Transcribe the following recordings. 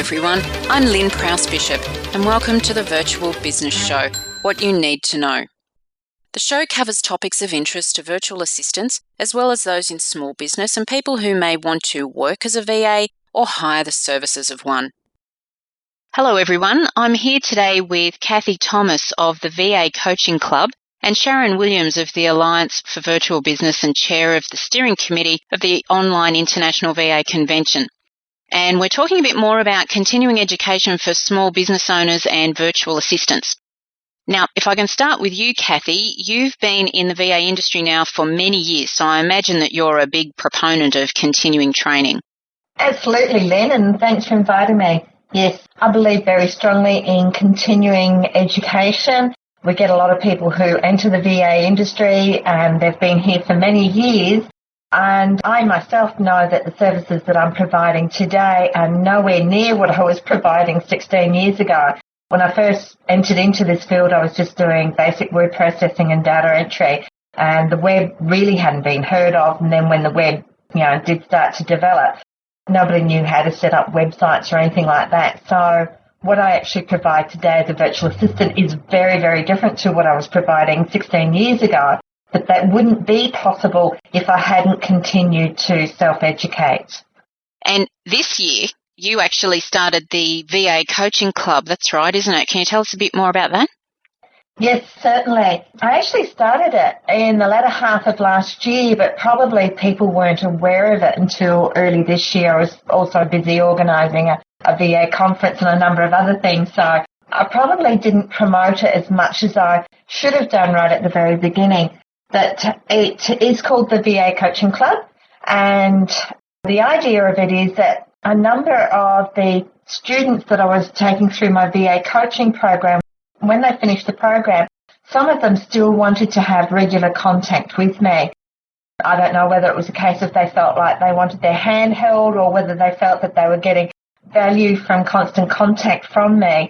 everyone, I'm Lynn Prowse-Bishop and welcome to the Virtual Business Show, What You Need to Know. The show covers topics of interest to virtual assistants as well as those in small business and people who may want to work as a VA or hire the services of one. Hello everyone, I'm here today with Kathie Thomas of the VA Coaching Club and Sharon Williams of the Alliance for Virtual Business and Chair of the Steering Committee of the Online International VA Convention. And we're talking a bit more about continuing education for small business owners and virtual assistants. Now, if I can start with you, Kathie, you've been in the VA industry now for many years, so I imagine that you're a big proponent of continuing training. Absolutely, Lynn, and thanks for inviting me. Yes, I believe very strongly in continuing education. We get a lot of people who enter the VA industry and they've been here for many years, and I myself know that the services that I'm providing today are nowhere near what I was providing 16 years ago. When I first entered into this field, I was just doing basic word processing and data entry, and the web really hadn't been heard of. And then when the web, did start to develop, nobody knew how to set up websites or anything like that. So what I actually provide today as a virtual assistant is very, very different to what I was providing 16 years ago. But that wouldn't be possible if I hadn't continued to self-educate. And this year, you actually started the VA Coaching Club. That's right, isn't it? Can you tell us a bit more about that? Yes, certainly. I actually started it in the latter half of last year, but probably people weren't aware of it until early this year. I was also busy organising a VA conference and a number of other things, so I probably didn't promote it as much as I should have done right at the very beginning. But it is called the VA Coaching Club, and the idea of it is that a number of the students that I was taking through my VA coaching program, when they finished the program, some of them still wanted to have regular contact with me. I don't know whether it was a case of they felt like they wanted their hand held or whether they felt that they were getting value from constant contact from me,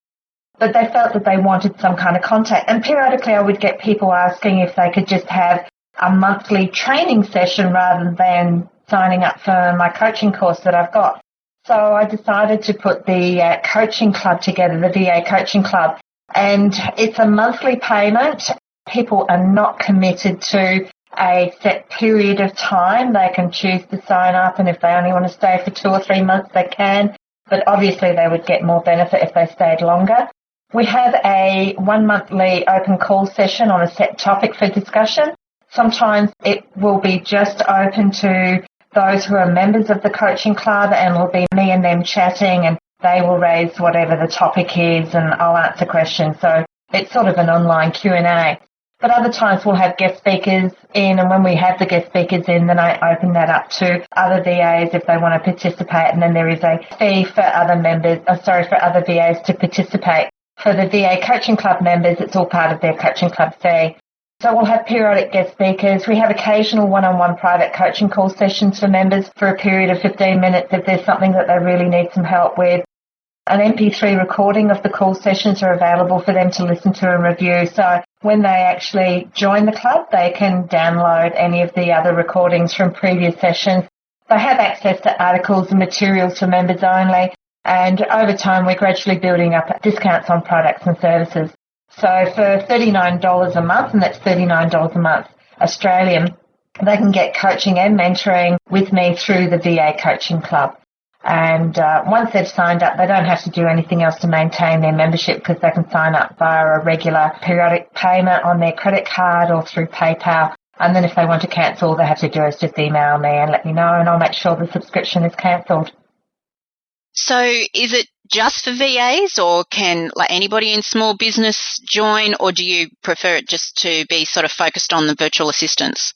but they felt that they wanted some kind of contact. And periodically I would get people asking if they could just have a monthly training session rather than signing up for my coaching course that I've got. So I decided to put the coaching club together, the VA Coaching Club, and it's a monthly payment. People are not committed to a set period of time. They can choose to sign up, and if they only want to stay for 2 or 3 months, they can, but obviously they would get more benefit if they stayed longer. We have a 1 monthly open call session on a set topic for discussion. Sometimes it will be just open to those who are members of the coaching club, and will be me and them chatting, and they will raise whatever the topic is and I'll answer questions. So it's sort of an online Q&A. But other times we'll have guest speakers in, and when we have the guest speakers in, then I open that up to other VAs if they want to participate, and then there is a fee for other other VAs to participate. For the VA Coaching Club members, it's all part of their coaching club fee. So we'll have periodic guest speakers. We have occasional one-on-one private coaching call sessions for members for a period of 15 minutes if there's something that they really need some help with. An MP3 recording of the call sessions are available for them to listen to and review. So when they actually join the club, they can download any of the other recordings from previous sessions. They have access to articles and materials for members only. And over time, we're gradually building up discounts on products and services. So for $39 a month, and that's $39 a month Australian, they can get coaching and mentoring with me through the VA Coaching Club. And once they've signed up, they don't have to do anything else to maintain their membership, because they can sign up via a regular periodic payment on their credit card or through PayPal. And then if they want to cancel, all they have to do is just email me and let me know, and I'll make sure the subscription is cancelled. So is it just for VAs, or can anybody in small business join, or do you prefer it just to be sort of focused on the virtual assistants?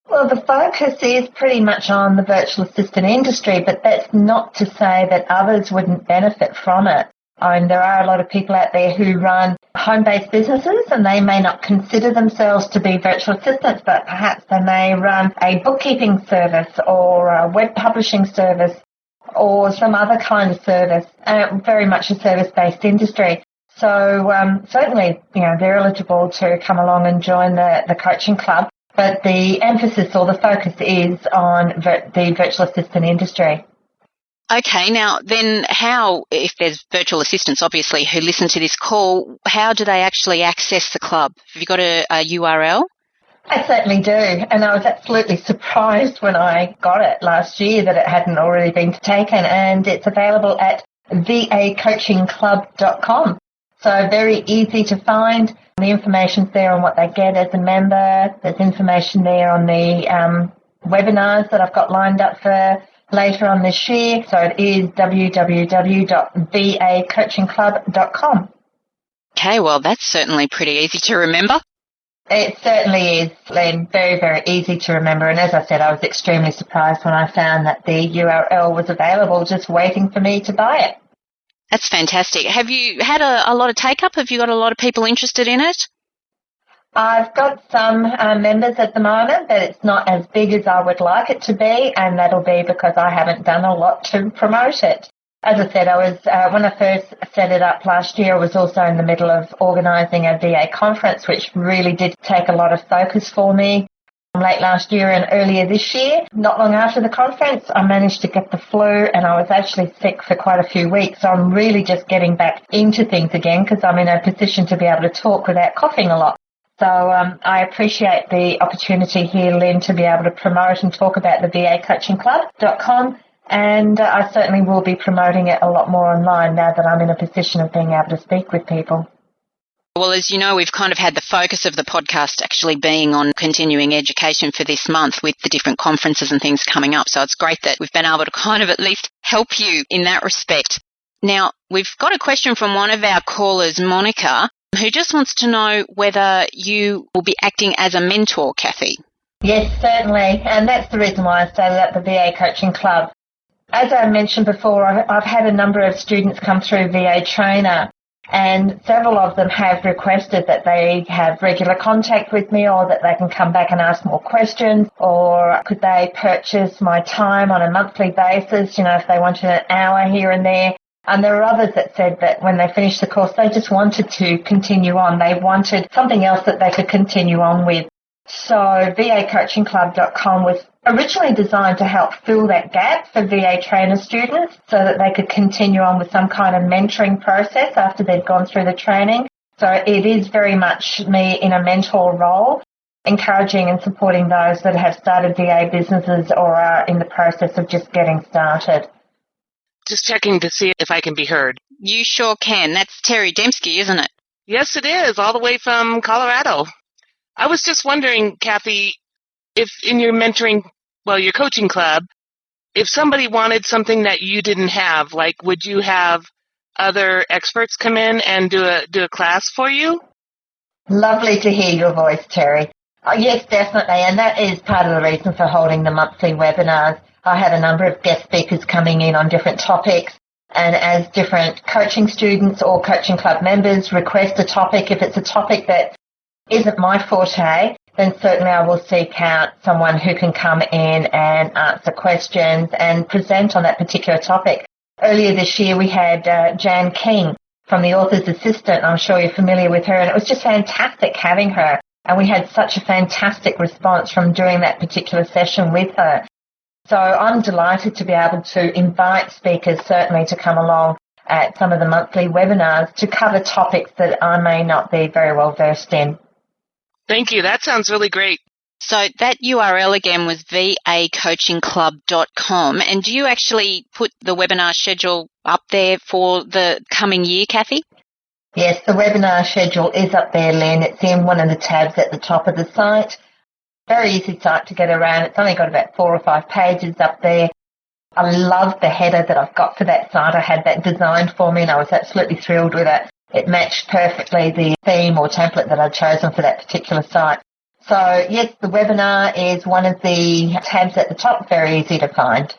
Well, the focus is pretty much on the virtual assistant industry, but that's not to say that others wouldn't benefit from it. There are a lot of people out there who run home-based businesses, and they may not consider themselves to be virtual assistants, but perhaps they may run a bookkeeping service or a web publishing service or some other kind of service, very much a service-based industry. So certainly, they're eligible to come along and join the coaching club, but the emphasis or the focus is on the virtual assistant industry. Okay, now then how, if there's virtual assistants obviously who listen to this call, how do they actually access the club? Have you got a URL? I certainly do, and I was absolutely surprised when I got it last year that it hadn't already been taken, and it's available at vacoachingclub.com. So very easy to find. The information's there on what they get as a member. There's information there on the webinars that I've got lined up for later on this year. So it is www.vacoachingclub.com. Okay, well, that's certainly pretty easy to remember. It certainly is, Len. Very, very easy to remember. And as I said, I was extremely surprised when I found that the URL was available, just waiting for me to buy it. That's fantastic. Have you had a lot of take-up? Have you got a lot of people interested in it? I've got some members at the moment, but it's not as big as I would like it to be, and that'll be because I haven't done a lot to promote it. As I said, I was when I first set it up last year, I was also in the middle of organising a VA conference, which really did take a lot of focus for me. Late last year and earlier this year, not long after the conference, I managed to get the flu, and I was actually sick for quite a few weeks. So I'm really just getting back into things again because I'm in a position to be able to talk without coughing a lot. So I appreciate the opportunity here, Lynn, to be able to promote and talk about the vacoachingclub.com, and I certainly will be promoting it a lot more online now that I'm in a position of being able to speak with people. Well, as you know, we've kind of had the focus of the podcast actually being on continuing education for this month with the different conferences and things coming up. So it's great that we've been able to kind of at least help you in that respect. Now, we've got a question from one of our callers, Monica, who just wants to know whether you will be acting as a mentor, Kathie. Yes, certainly. And that's the reason why I started up the VA Coaching Club. As I mentioned before, I've had a number of students come through VA Trainer, and several of them have requested that they have regular contact with me, or that they can come back and ask more questions, or could they purchase my time on a monthly basis, if they wanted an hour here and there. And there are others that said that when they finished the course, they just wanted to continue on. They wanted something else that they could continue on with. So vacoachingclub.com was originally designed to help fill that gap for VA trainer students so that they could continue on with some kind of mentoring process after they'd gone through the training. So it is very much me in a mentor role, encouraging and supporting those that have started VA businesses or are in the process of just getting started. Just checking to see if I can be heard. You sure can. That's Terry Dembski, isn't it? Yes, it is, all the way from Colorado. I was just wondering, Kathie, if in your your coaching club, if somebody wanted something that you didn't have, like would you have other experts come in and do a class for you? Lovely to hear your voice, Terry. Yes, definitely, and that is part of the reason for holding the monthly webinars. I have a number of guest speakers coming in on different topics, and as different coaching students or coaching club members request a topic, if it's a topic that isn't my forte, then certainly I will seek out someone who can come in and answer questions and present on that particular topic. Earlier this year we had Jan King from the Author's Assistant. I'm sure you're familiar with her, and it was just fantastic having her, and we had such a fantastic response from doing that particular session with her. So I'm delighted to be able to invite speakers certainly to come along at some of the monthly webinars to cover topics that I may not be very well versed in. Thank you. That sounds really great. So that URL again was vacoachingclub.com. And do you actually put the webinar schedule up there for the coming year, Kathie? Yes, the webinar schedule is up there, Lynn. It's in one of the tabs at the top of the site. Very easy site to get around. It's only got about 4 or 5 pages up there. I love the header that I've got for that site. I had that designed for me and I was absolutely thrilled with it. It matched perfectly the theme or template that I'd chosen for that particular site. So yes, the webinar is one of the tabs at the top, very easy to find.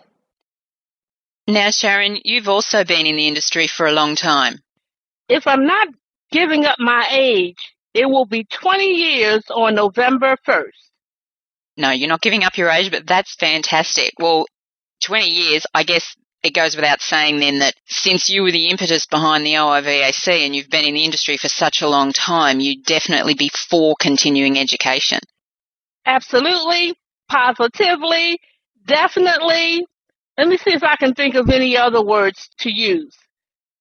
Now, Sharon, you've also been in the industry for a long time. If I'm not giving up my age, it will be 20 years on November 1st. No, you're not giving up your age, but that's fantastic. Well, 20 years, I guess it goes without saying then that since you were the impetus behind the OIVAC and you've been in the industry for such a long time, you'd definitely be for continuing education. Absolutely, positively, definitely. Let me see if I can think of any other words to use.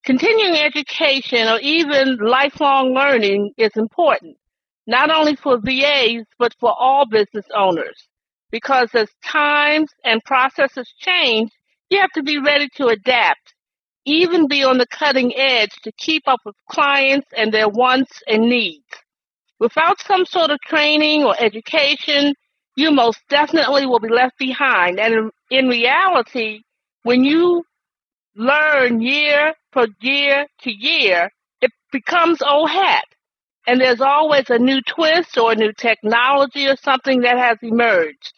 Continuing education or even lifelong learning is important, not only for VAs, but for all business owners. Because as times and processes change, you have to be ready to adapt, even be on the cutting edge to keep up with clients and their wants and needs. Without some sort of training or education, you most definitely will be left behind. And in reality, when you learn year per year to year, it becomes old hat. And there's always a new twist or a new technology or something that has emerged.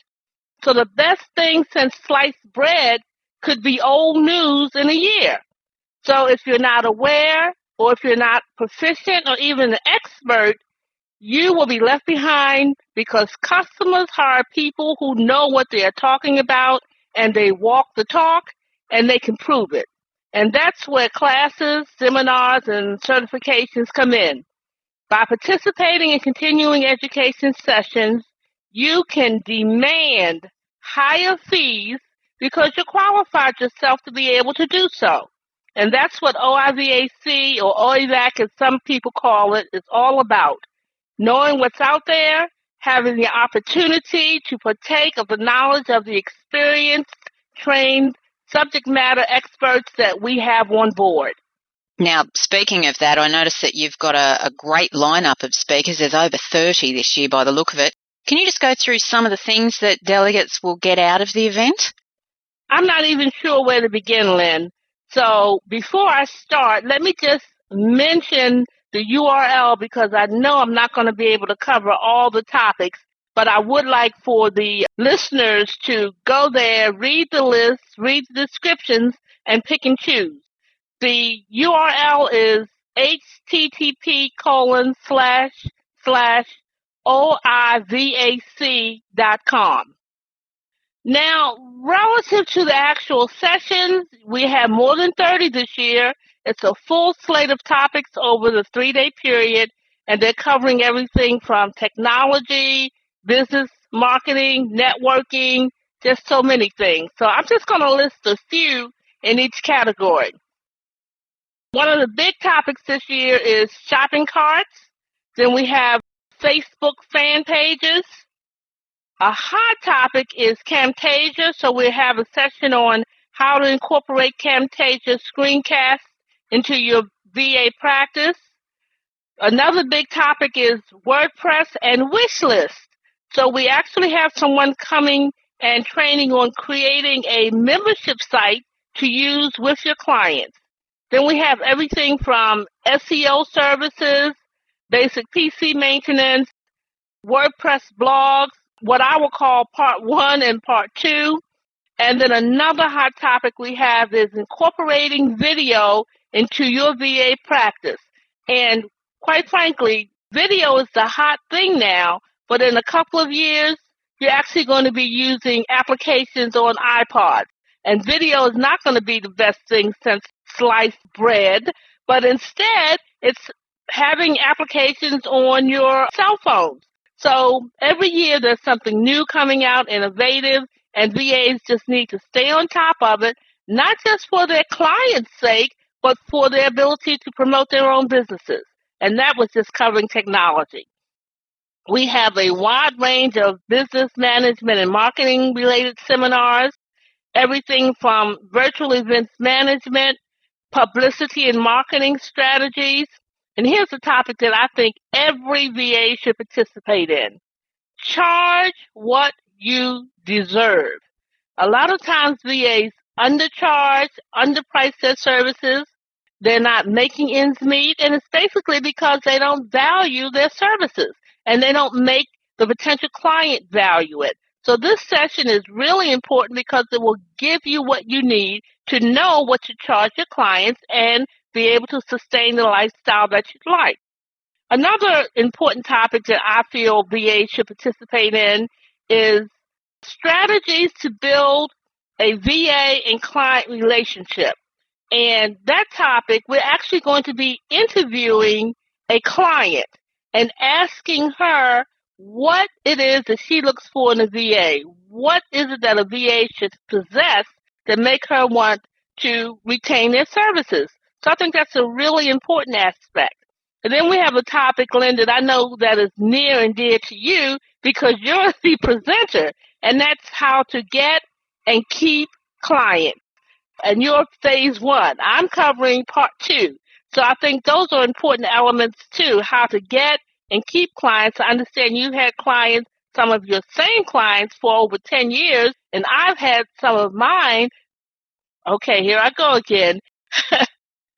So the best thing since sliced bread could be old news in a year. So if you're not aware, or if you're not proficient or even an expert, you will be left behind because customers hire people who know what they are talking about and they walk the talk and they can prove it. And that's where classes, seminars, and certifications come in. By participating in continuing education sessions, you can demand higher fees because you qualified yourself to be able to do so. And that's what OIVAC or OIVAC, as some people call it, is all about. Knowing what's out there, having the opportunity to partake of the knowledge of the experienced, trained, subject matter experts that we have on board. Now, speaking of that, I noticed that you've got a great lineup of speakers. There's over 30 this year by the look of it. Can you just go through some of the things that delegates will get out of the event? I'm not even sure where to begin, Lynn. So before I start, let me just mention the URL because I know I'm not going to be able to cover all the topics, but I would like for the listeners to go there, read the list, read the descriptions, and pick and choose. The URL is http://oivac.com. Now, relative to the actual sessions, we have more than 30 this year. It's a full slate of topics over the 3-day period, and they're covering everything from technology, business, marketing, networking, just so many things. So I'm just going to list a few in each category. One of the big topics this year is shopping carts. Then we have Facebook fan pages. A hot topic is Camtasia, so we have a session on how to incorporate Camtasia screencasts into your VA practice. Another big topic is WordPress and wish list. So we actually have someone coming and training on creating a membership site to use with your clients. Then we have everything from SEO services, basic PC maintenance, WordPress blogs, what I will call part 1 and part 2. And then another hot topic we have is incorporating video into your VA practice. And quite frankly, video is the hot thing now, but in a couple of years, you're actually going to be using applications on iPods. And video is not going to be the best thing since sliced bread, but instead, it's having applications on your cell phones. So every year there's something new coming out, innovative, and VAs just need to stay on top of it, not just for their clients' sake, but for their ability to promote their own businesses. And that was just covering technology. We have a wide range of business management and marketing related seminars, everything from virtual events management, publicity and marketing strategies. And here's a topic that I think every VA should participate in. Charge what you deserve. A lot of times VAs undercharge, underprice their services. They're not making ends meet, and it's basically because they don't value their services, and they don't make the potential client value it. So this session is really important because it will give you what you need to know what to charge your clients and be able to sustain the lifestyle that you'd like. Another important topic that I feel VA should participate in is strategies to build a VA and client relationship. And that topic, we're actually going to be interviewing a client and asking her what it is that she looks for in a VA. What is it that a VA should possess that make her want to retain their services. So I think that's a really important aspect. And then we have a topic, Lynn, that I know that is near and dear to you because you're the presenter, and that's how to get and keep clients. And you're phase one. I'm covering part two. So I think those are important elements too, how to get and keep clients. I understand you've had clients, some of your same clients for over 10 years, and I've had some of mine, okay, here I go again,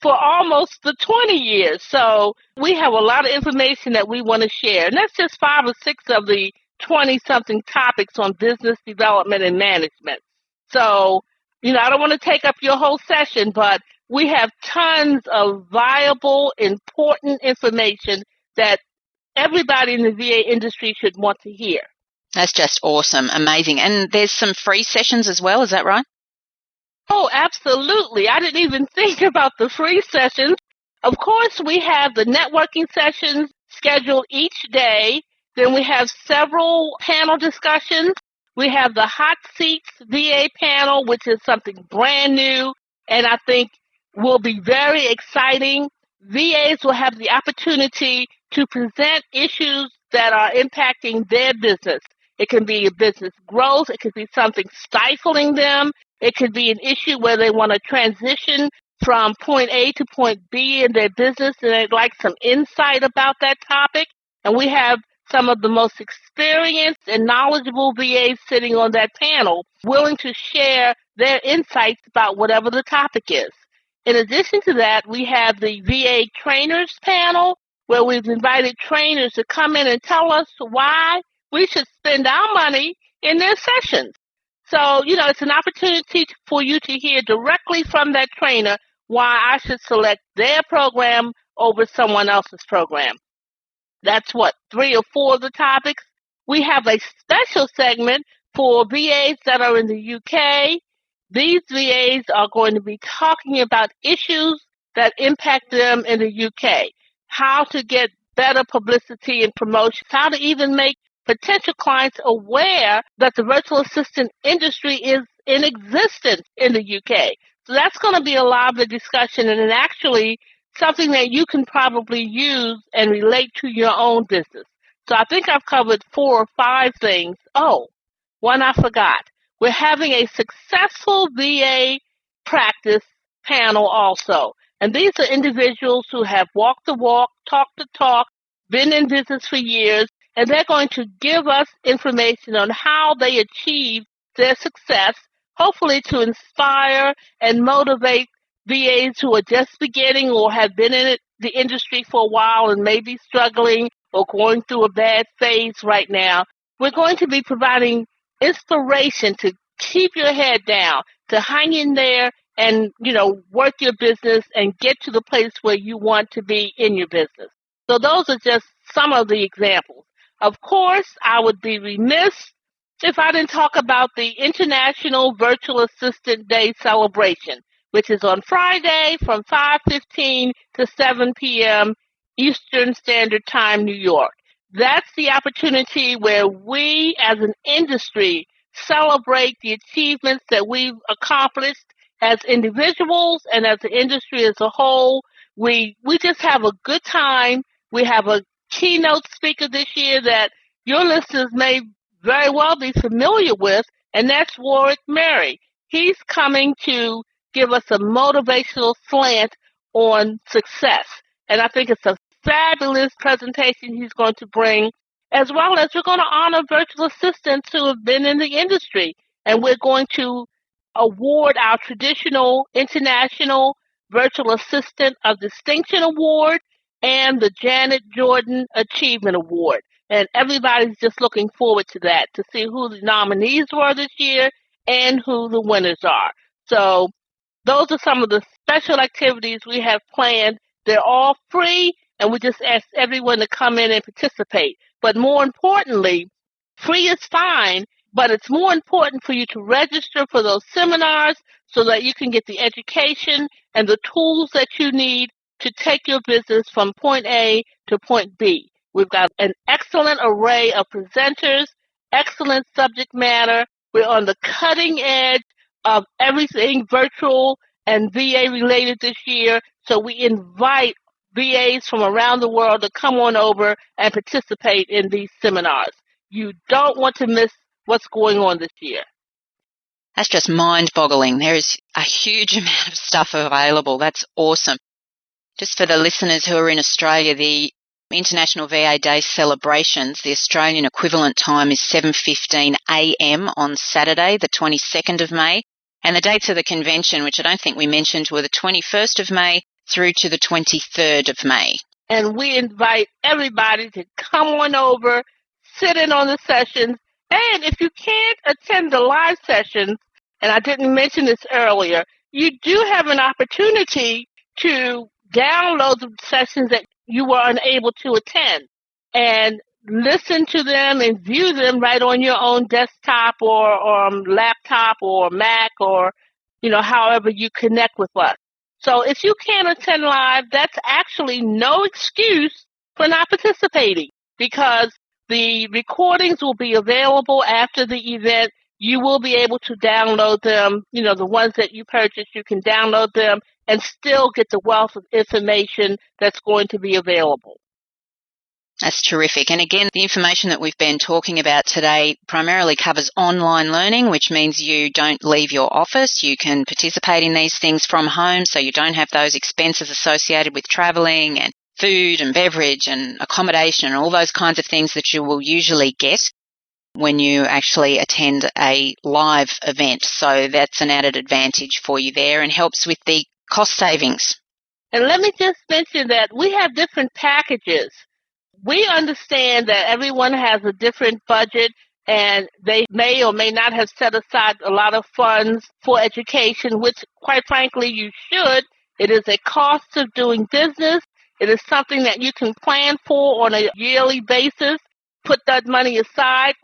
for almost the 20 years. So we have a lot of information that we want to share. And that's just 5 or 6 of the 20-something topics on business development and management. So, I don't want to take up your whole session, but we have tons of viable, important information that everybody in the VA industry should want to hear. That's just awesome. Amazing. And there's some free sessions as well. Is that right? Oh, absolutely. I didn't even think about the free sessions. Of course, we have the networking sessions scheduled each day. Then we have several panel discussions. We have the Hot Seats VA panel, which is something brand new, and I think will be very exciting. VAs will have the opportunity to present issues that are impacting their business. It can be a business growth. It could be something stifling them. It could be an issue where they want to transition from point A to point B in their business, and they'd like some insight about that topic. And we have some of the most experienced and knowledgeable VAs sitting on that panel, willing to share their insights about whatever the topic is. In addition to that, we have the VA trainers panel, where we've invited trainers to come in and tell us why we should spend our money in their sessions. So, it's an opportunity for you to hear directly from that trainer why I should select their program over someone else's program. That's 3 or 4 of the topics. We have a special segment for VAs that are in the UK. These VAs are going to be talking about issues that impact them in the UK, how to get better publicity and promotion, how to even make potential clients aware that the virtual assistant industry is in existence in the UK. So that's going to be a lot of the discussion, and actually something that you can probably use and relate to your own business. So I think I've covered 4 or 5 things. Oh, one I forgot. We're having a successful VA practice panel also. And these are individuals who have walked the walk, talked the talk, been in business for years, and they're going to give us information on how they achieve their success, hopefully to inspire and motivate VAs who are just beginning or have been in the industry for a while and may be struggling or going through a bad phase right now. We're going to be providing inspiration to keep your head down, to hang in there and, work your business and get to the place where you want to be in your business. So those are just some of the examples. Of course, I would be remiss if I didn't talk about the International Virtual Assistant Day celebration, which is on Friday from 5:15 to 7 p.m. Eastern Standard Time, New York. That's the opportunity where we as an industry celebrate the achievements that we've accomplished as individuals and as the industry as a whole. We just have a good time. We have a keynote speaker this year that your listeners may very well be familiar with, and that's Warwick Murray. He's coming to give us a motivational slant on success. And I think it's a fabulous presentation he's going to bring, as well as we're going to honor virtual assistants who have been in the industry. And we're going to award our traditional International Virtual Assistant of Distinction Award and the Janet Jordan Achievement Award. And everybody's just looking forward to that, to see who the nominees were this year and who the winners are. So those are some of the special activities we have planned. They're all free, and we just ask everyone to come in and participate. But more importantly, free is fine, but it's more important for you to register for those seminars so that you can get the education and the tools that you need to take your business from point A to point B. We've got an excellent array of presenters, excellent subject matter. We're on the cutting edge of everything virtual and VA related this year. So we invite VAs from around the world to come on over and participate in these seminars. You don't want to miss what's going on this year. That's just mind-boggling. There is a huge amount of stuff available. That's awesome. Just for the listeners who are in Australia, the International VA Day celebrations, the Australian equivalent time is 7:15 a.m. on Saturday, the 22nd of May. And the dates of the convention, which I don't think we mentioned, were the 21st of May through to the 23rd of May. And we invite everybody to come on over, sit in on the sessions. And if you can't attend the live sessions, and I didn't mention this earlier, you do have an opportunity to download the sessions that you were unable to attend and listen to them and view them right on your own desktop or laptop or Mac or, however you connect with us. So if you can't attend live, that's actually no excuse for not participating, because the recordings will be available after the event. You will be able to download them, the ones that you purchase, you can download them and still get the wealth of information that's going to be available. That's terrific. And again, the information that we've been talking about today primarily covers online learning, which means you don't leave your office. You can participate in these things from home, so you don't have those expenses associated with travelling and food and beverage and accommodation and all those kinds of things that you will usually get when you actually attend a live event. So that's an added advantage for you there and helps with the cost savings. And let me just mention that we have different packages. We understand that everyone has a different budget and they may or may not have set aside a lot of funds for education, which quite frankly you should. It is a cost of doing business. It is something that you can plan for on a yearly basis. Put that money aside.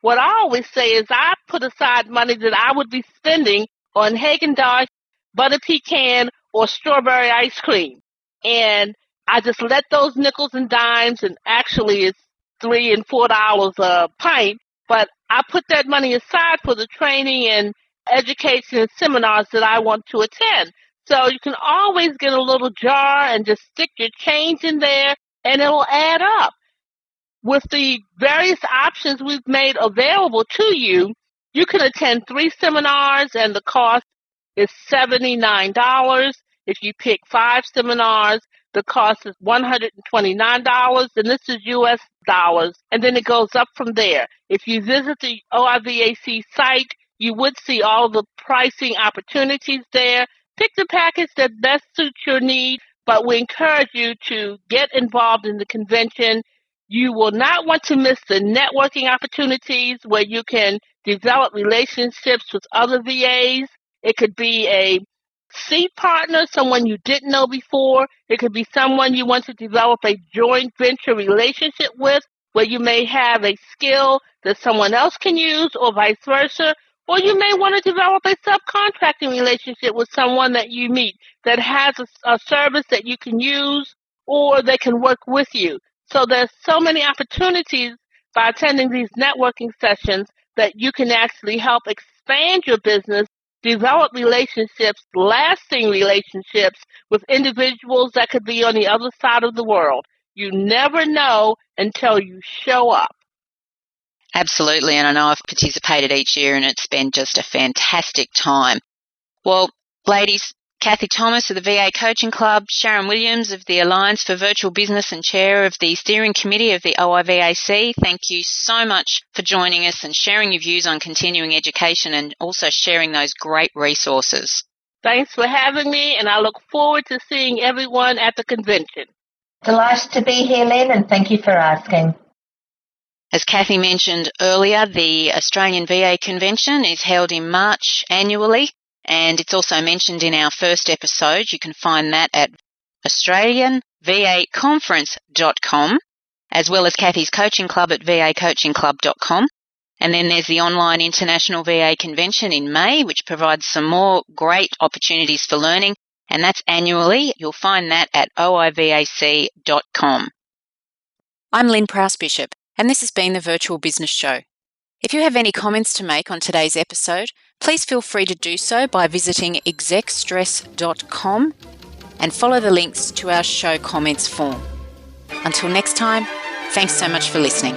What I always say is I put aside money that I would be spending on Haagen-Dazs, butter pecan, or strawberry ice cream. And I just let those nickels and dimes, and actually it's $3 and $4 a pint, but I put that money aside for the training and education and seminars that I want to attend. So you can always get a little jar and just stick your change in there, and it'll add up. With the various options we've made available to you, you can attend 3 seminars, and the cost is $79. If you pick 5 seminars, the cost is $129, and this is U.S. dollars, and then it goes up from there. If you visit the OIVAC site, you would see all the pricing opportunities there. Pick the package that best suits your need, but we encourage you to get involved in the convention. You will not want to miss the networking opportunities where you can develop relationships with other VAs. It could be a seat partner, someone you didn't know before. It could be someone you want to develop a joint venture relationship with, where you may have a skill that someone else can use, or vice versa. Or you may want to develop a subcontracting relationship with someone that you meet that has a service that you can use or they can work with you. So there's so many opportunities by attending these networking sessions that you can actually help expand your business, develop relationships, lasting relationships with individuals that could be on the other side of the world. You never know until you show up. Absolutely, and I know I've participated each year and it's been just a fantastic time. Well, ladies, Kathie Thomas of the VA Coaching Club, Sharon Williams of the Alliance for Virtual Business and Chair of the Steering Committee of the OIVAC, thank you so much for joining us and sharing your views on continuing education and also sharing those great resources. Thanks for having me, and I look forward to seeing everyone at the convention. Delighted to be here, Lynn, and thank you for asking. As Kathie mentioned earlier, the Australian VA Convention is held in March annually, and it's also mentioned in our first episode. You can find that at australianvaconference.com, as well as Kathie's Coaching Club at vacoachingclub.com. And then there's the online International VA Convention in May, which provides some more great opportunities for learning, and that's annually. You'll find that at oivac.com. I'm Lynn Prowse-Bishop, and this has been the Virtual Business Show. If you have any comments to make on today's episode, please feel free to do so by visiting execstress.com and follow the links to our show comments form. Until next time, thanks so much for listening.